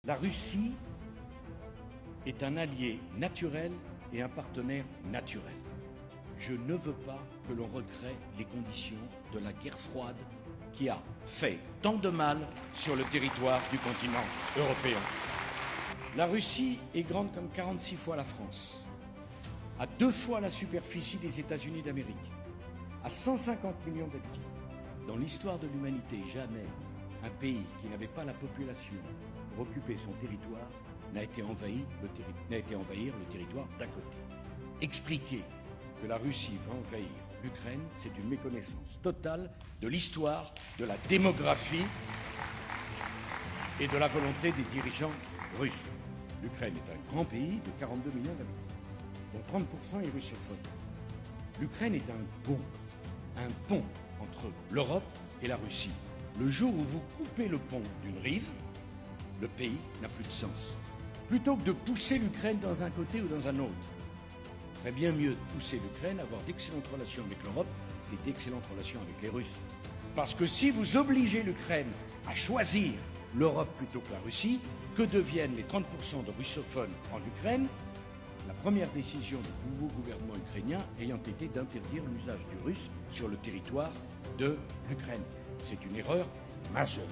La Russie est un allié naturel et un partenaire naturel. Je ne veux pas que l'on recrée les conditions de la guerre froide qui a fait tant de mal sur le territoire du continent européen. La Russie est grande comme 46 fois la France, à 2 fois la superficie des États-Unis d'Amérique, à 150 millions d'habitants. Dans l'histoire de l'humanité, jamais un pays qui n'avait pas la population pour occuper son territoire n'a été envahir le territoire d'à côté. Expliquer que la Russie va envahir l'Ukraine, c'est une méconnaissance totale de l'histoire, de la démographie et de la volonté des dirigeants russes. L'Ukraine est un grand pays de 42 millions d'habitants, dont 30% est russophone. L'Ukraine est un pont entre l'Europe et la Russie. Le jour où vous coupez le pont d'une rive, le pays n'a plus de sens. Plutôt que de pousser l'Ukraine dans un côté ou dans un autre, il serait bien mieux de pousser l'Ukraine à avoir d'excellentes relations avec l'Europe et d'excellentes relations avec les Russes. Parce que si vous obligez l'Ukraine à choisir l'Europe plutôt que la Russie, que deviennent les 30% de russophones en Ukraine? La première décision du nouveau gouvernement ukrainien ayant été d'interdire l'usage du russe sur le territoire de l'Ukraine. C'est une erreur majeure.